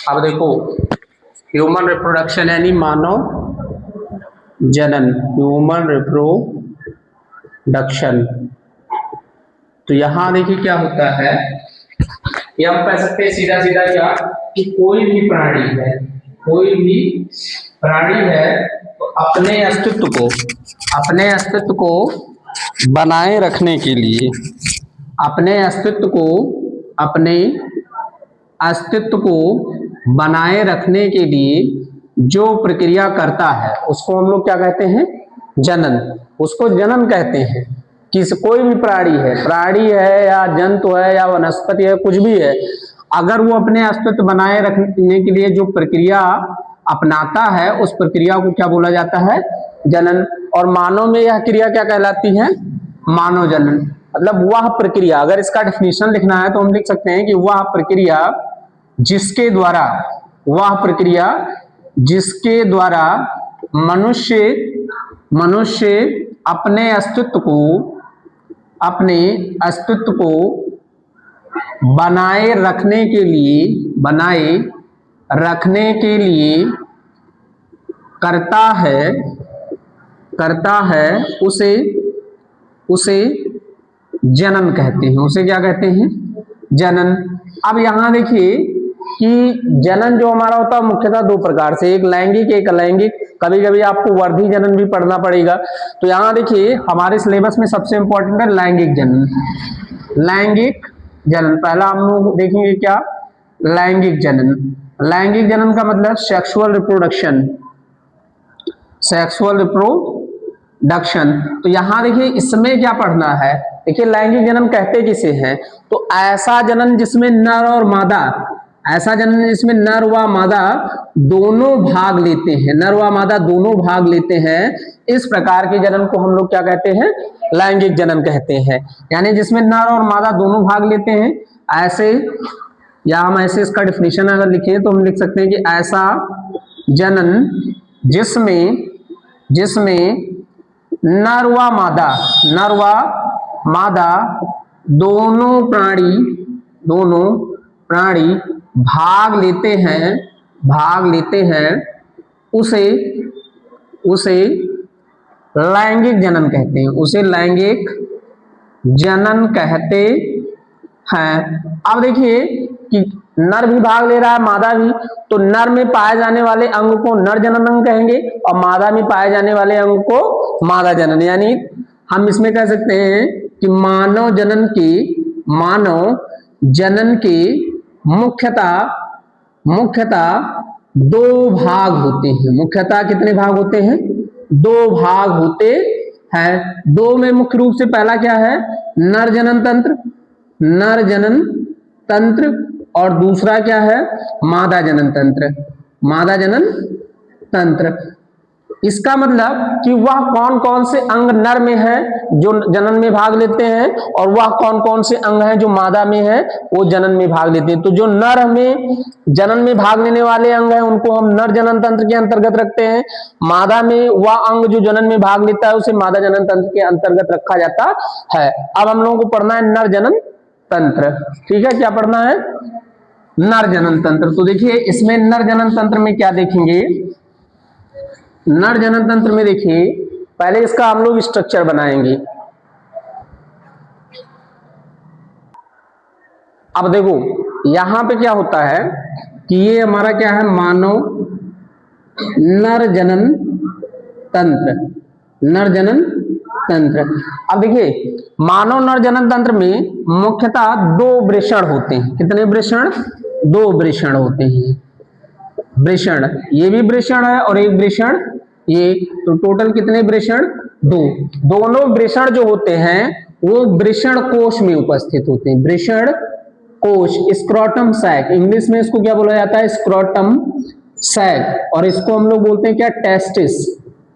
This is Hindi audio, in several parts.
अब देखो, ह्यूमन रिप्रोडक्शन यानी मानव जनन, ह्यूमन रिप्रोडक्शन। तो यहां देखिए क्या होता है, ये हम कह सकते हैं सीधा सीधा क्या, कि कोई भी प्राणी है, कोई भी प्राणी है तो अपने अस्तित्व को बनाए रखने के लिए, अपने अस्तित्व को बनाए रखने के लिए जो प्रक्रिया करता है उसको हम लोग क्या कहते हैं, जनन। उसको जनन कहते हैं। कोई भी प्राणी है या जंतु है या वनस्पति है, कुछ भी है, अगर वो अपने अस्तित्व बनाए रखने के लिए जो प्रक्रिया अपनाता है उस प्रक्रिया को क्या बोला जाता है, जनन। और मानव में यह क्रिया क्या कहलाती है, मानव जनन। मतलब वह प्रक्रिया, अगर इसका डेफिनेशन लिखना है तो हम लिख सकते हैं कि वह प्रक्रिया जिसके द्वारा मनुष्य अपने अस्तित्व को बनाए रखने के लिए करता है उसे जनन कहते हैं। उसे क्या कहते हैं, जनन। अब यहां देखिए कि जनन जो हमारा होता है मुख्यतः दो प्रकार से, एक लैंगिक एक अलैंगिक। कभी कभी आपको वर्धी जनन भी पढ़ना पड़ेगा। तो यहां देखिए हमारे सिलेबस में सबसे इंपॉर्टेंट है लैंगिक जनन। लैंगिक जनन पहला हम लोग देखेंगे क्या, लैंगिक जनन। लैंगिक जनन का मतलब सेक्सुअल रिप्रोडक्शन। तो यहां देखिए इसमें क्या पढ़ना है, देखिए लैंगिक जनन कहते किसे हैं, तो ऐसा जनन जिसमें नर और मादा, ऐसा जनन जिसमें नर व मादा दोनों भाग लेते हैं, इस प्रकार के जनन को हम लोग क्या कहते हैं, लैंगिक जनन कहते हैं। यानी जिसमें नर और मादा दोनों भाग लेते हैं, ऐसे, या हम ऐसे इसका डेफिनेशन अगर लिखें तो हम लिख सकते हैं कि ऐसा जनन जिसमें नर व मादा दोनों प्राणी भाग लेते हैं, उसे लैंगिक जनन कहते हैं। उसे लैंगिक जनन कहते हैं। अब देखिए कि नर भी भाग ले रहा है, मादा भी, तो नर में पाए जाने वाले अंग को नर जनन अंग कहेंगे और मादा में पाए जाने वाले अंग को मादा जनन। यानी हम इसमें कह सकते हैं कि मानव जनन के मुख्यतः दो भाग होते हैं। मुख्यतः कितने भाग होते हैं, दो भाग होते हैं। दो में मुख्य रूप से पहला क्या है, नर जनन तंत्र, और दूसरा क्या है, मादा जनन तंत्र। इसका मतलब कि वह कौन कौन से अंग नर में है जो जनन में भाग लेते हैं, और वह कौन कौन से अंग हैं जो मादा में है वो जनन में भाग लेते हैं। तो जो नर में जनन में भाग लेने वाले अंग हैं उनको हम नर जनन तंत्र के अंतर्गत रखते हैं। मादा में वह अंग जो जनन में भाग लेता है उसे मादा जनन तंत्र के अंतर्गत रखा जाता है। अब हम लोगों को पढ़ना है नर जनन तंत्र। ठीक है, क्या पढ़ना है, नर जनन तंत्र। तो देखिए इसमें नर जनन तंत्र में क्या देखेंगे, नर जनन तंत्र में देखिए पहले इसका हम लोग स्ट्रक्चर बनाएंगे। अब देखो यहां पे क्या होता है कि ये हमारा क्या है, मानव नर जनन तंत्र। अब देखिए मानव नर जनन तंत्र में मुख्यतः दो वृषण होते हैं। कितने वृषण, दो वृषण होते हैं। वृषण, ये भी वृषण है और एक वृषण ये, तो टोटल कितने वृषण, दो। दोनों वृषण जो होते हैं वो वृषण कोश में उपस्थित होते हैं। वृषण कोश, स्क्रोटम सैक, इंग्लिश में इसको क्या बोला जाता है, स्क्रोटम सैक, और इसको हम लोग बोलते हैं क्या,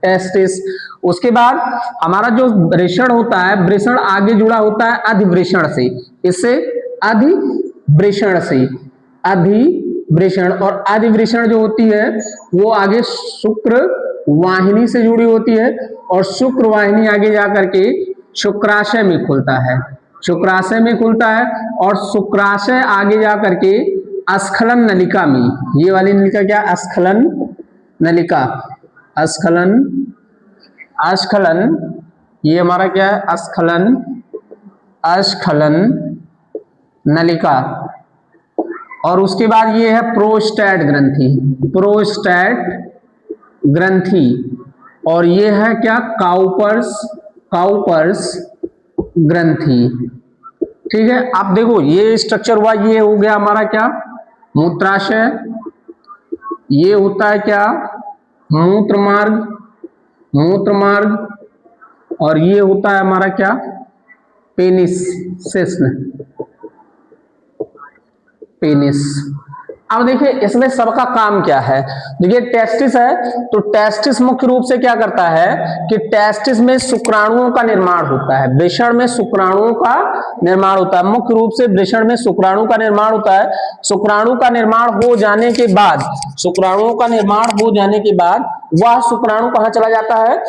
टेस्टिस। उसके बाद हमारा जो वृषण होता है, वृषण आगे जुड़ा होता है अधिवृषण से, इससे अधिवृषण, और अधिवृषण जो होती है वो आगे शुक्र वाहिनी से जुड़ी होती है, और शुक्र वाहिनी आगे जाकर के शुक्राशय में खुलता है, और शुक्राशय आगे जाकर के अस्खलन नलिका में, ये वाली नलिका क्या, अस्खलन नलिका, अस्खलन, अस्खलन, ये हमारा क्या है, अस्खलन, अस्खलन नलिका। और उसके बाद ये है प्रोस्टेट ग्रंथि, प्रोस्टेट ग्रंथि। और ये है क्या, काउपर्स, काउपर्स ग्रंथि। ठीक है, आप देखो ये स्ट्रक्चर हुआ, ये हो गया हमारा क्या, मूत्राशय, ये होता है क्या, मूत्र मार्ग, मूत्र मार्ग, और ये होता है हमारा क्या, पेनिस, शिश्न, पेनिस। अब देखिए इसमें सबका काम क्या है, देखिए टेस्टिस है, तो टेस्टिस मुख्य रूप से क्या करता है कि टेस्टिस में शुक्राणुओं का निर्माण होता है, वृषण में शुक्राणुओं का निर्माण होता है, मुख्य रूप से वृषण में शुक्राणु का निर्माण होता है। शुक्राणु का निर्माण हो जाने के बाद, शुक्राणुओं का निर्माण हो जाने के बाद वह शुक्राणु कहाँ चला जाता है,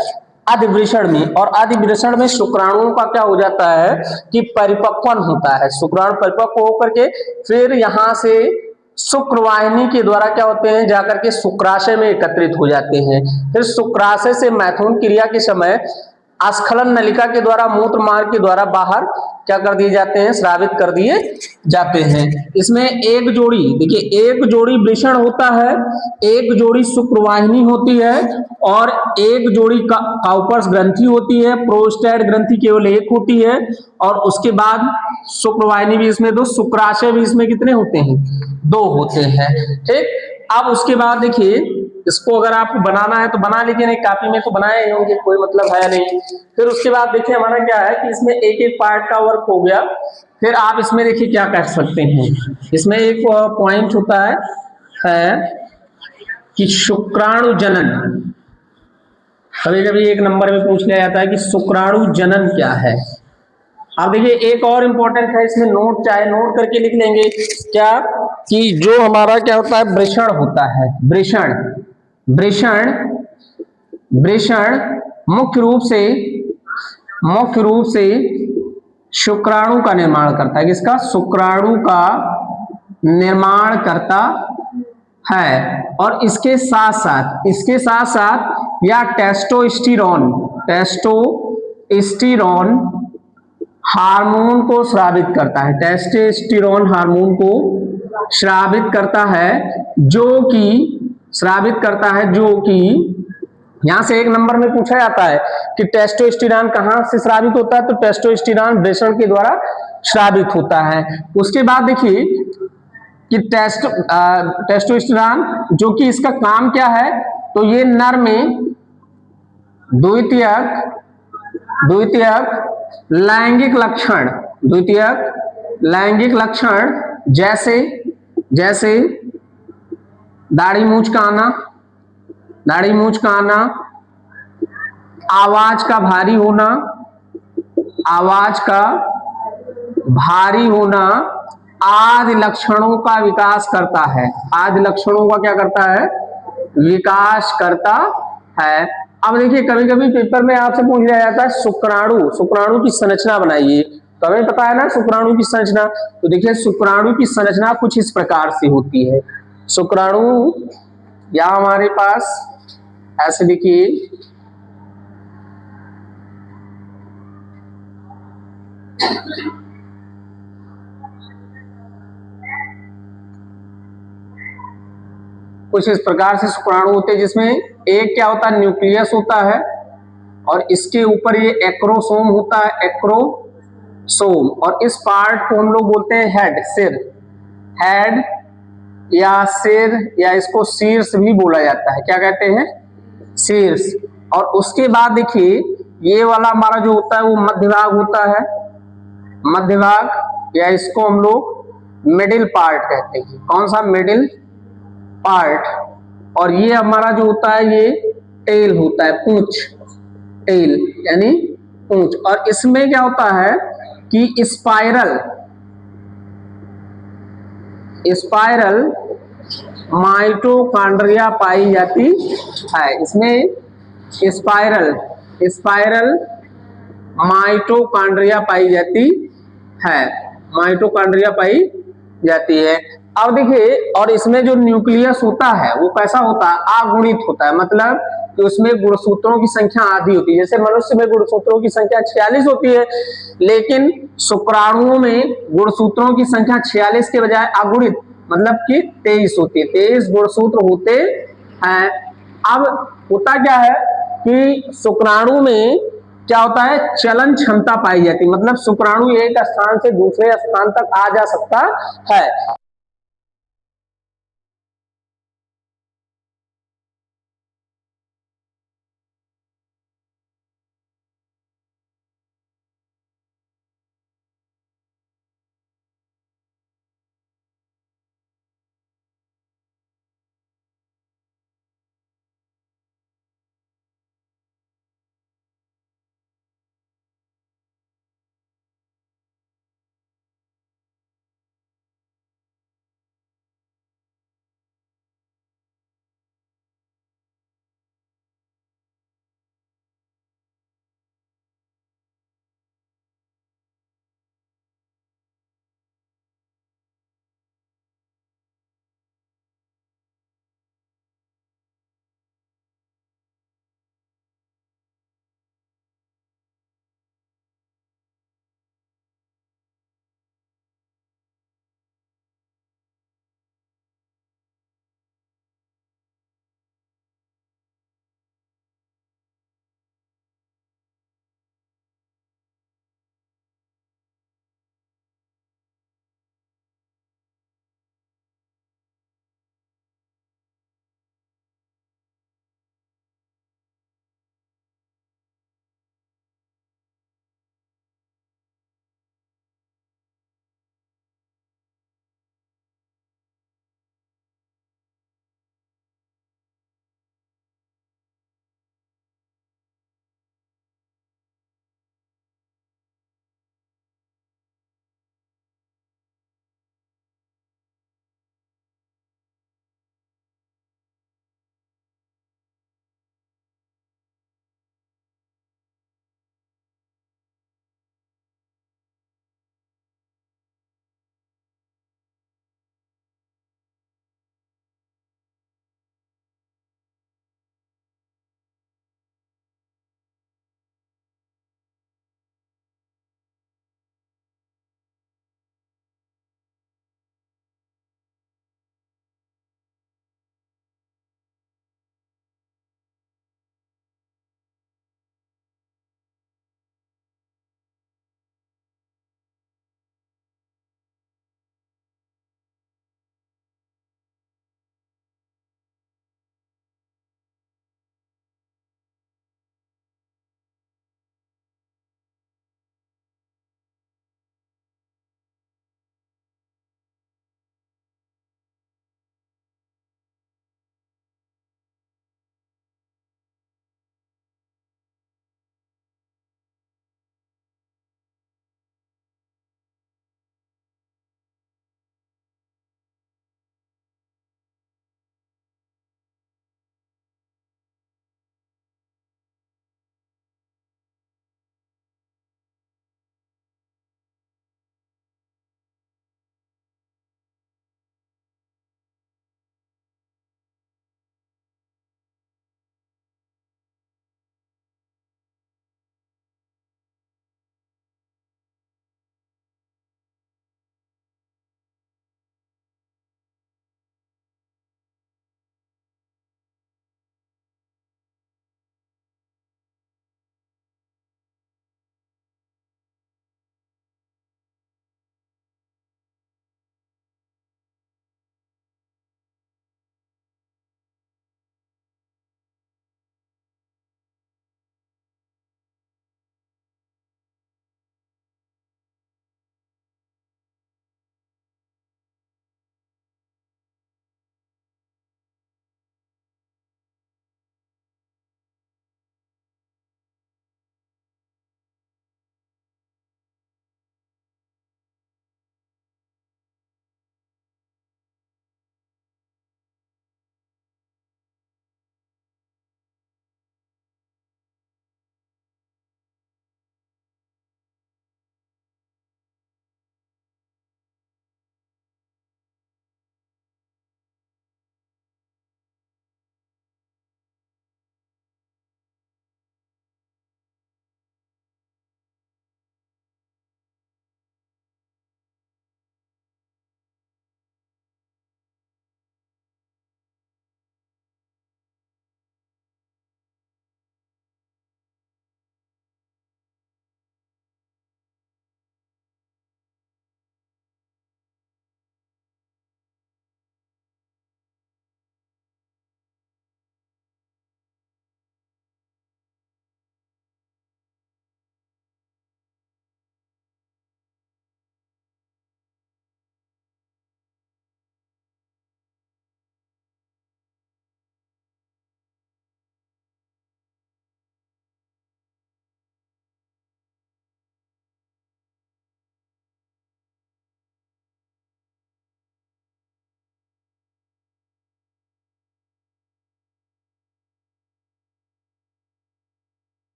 अधिवृषण में, और अधिवृषण में शुक्राणुओं का क्या हो जाता है कि परिपक्वन होता है, शुक्राणु परिपक्व होकर के फिर यहां से शुक्रवाहिनी के द्वारा क्या होते हैं, जाकर के शुक्राशय में एकत्रित हो जाते हैं। फिर शुक्राशय से मैथुन क्रिया के समय अस्खलन नलिका के द्वारा, मूत्र मार्ग के द्वारा बाहर क्या कर दिए जाते हैं, स्रावित कर दिए जाते हैं। इसमें एक जोड़ी, देखिए एक जोड़ी वृषण होता है, एक जोड़ी शुक्रवाहिनी होती है, और एक जोड़ी काउपर्स ग्रंथि होती है, प्रोस्टेट ग्रंथि केवल एक होती है, और उसके बाद शुक्रवाहिनी भी इसमें दो, शुक्राशय भी इसमें कितने होते हैं, दो होते हैं। ठीक, अब उसके बाद देखिए इसको अगर आपको बनाना है तो बना लीजिए, नहीं कापी में तो बनाए होंगे, कोई मतलब है नहीं। फिर उसके बाद देखिए हमारा क्या है कि इसमें एक एक पार्ट का वर्क हो गया। फिर आप इसमें देखिए क्या कर सकते हैं, इसमें एक पॉइंट होता है कि शुक्राणु जनन, कभी कभी एक नंबर में पूछ लिया जाता है कि शुक्राणु जनन क्या है। अब देखिए एक और इंपॉर्टेंट है, इसमें नोट चाहे नोट करके लिख लेंगे, क्या कि जो हमारा क्या होता है, वृषण होता है, वृषण, वृषण, वृषण मुख्य रूप से शुक्राणु का निर्माण करता है, किसका, शुक्राणु का निर्माण करता है। और इसके साथ साथ या टेस्टोस्टेरोन, टेस्टोस्टेरोन हार्मोन को स्रावित करता है, टेस्टोस्टेरोन हार्मोन को स्रावित करता है, जो कि यहां से एक नंबर में पूछा जाता है कि टेस्टोस्टेरोन कहां से स्रावित होता है, तो टेस्टोस्टेरोन वृषण के द्वारा स्रावित होता है। उसके बाद देखिए कि टेस्टोस्टेरोन जो कि इसका काम क्या है, तो ये नर में द्वितीयक लैंगिक लक्षण, जैसे दाढ़ी मूंछ का आना, आवाज का भारी होना आदि लक्षणों का विकास करता है, आदि लक्षणों का क्या करता है, विकास करता है। अब देखिए कभी कभी पेपर में आपसे पूछ लिया जाता है शुक्राणु की संरचना बनाइए, तो हमें पता है ना शुक्राणु की संरचना, तो देखिए शुक्राणु की संरचना कुछ इस प्रकार से होती है। शुक्राणु या हमारे पास ऐसे देखिए, कुछ इस प्रकार से शुक्राणु होते हैं, जिसमें एक क्या होता है, न्यूक्लियस होता है, और इसके ऊपर ये एक्रोसोम होता है, एक्रोसोम, और इस पार्ट को हम लोग बोलते हैं हेड, हेड या सिर, या इसको शीर्ष भी बोला जाता है, क्या कहते हैं, शीर्ष। और उसके बाद देखिए ये वाला हमारा जो होता है वो मध्यभाग होता है, मध्यभाग, या इसको हम लोग मिडिल पार्ट कहते हैं। कौन सा, मिडिल पार्ट। और ये हमारा जो होता है ये टेल होता है, पूंछ, टेल यानी पूंछ। और इसमें क्या होता है कि स्पाइरल माइटोकॉन्ड्रिया पाई जाती है। इसमें स्पाइरल माइटोकॉन्ड्रिया पाई जाती है, माइटोकॉन्ड्रिया पाई जाती है। अब देखिए, और इसमें जो न्यूक्लियस होता है वो कैसा होता है, अगुणित होता है, मतलब कि उसमें गुणसूत्रों की संख्या आधी होती है। जैसे मनुष्य में गुणसूत्रों की संख्या 46 होती है, लेकिन शुक्राणुओं में गुणसूत्रों की संख्या 46 के बजाय अगुणित मतलब कि 23 होती है, 23 गुणसूत्र होते हैं। अब होता क्या है कि शुक्राणु में क्या होता है, चलन क्षमता पाई जाती है, मतलब शुक्राणु एक स्थान से दूसरे स्थान तक आ जा सकता है।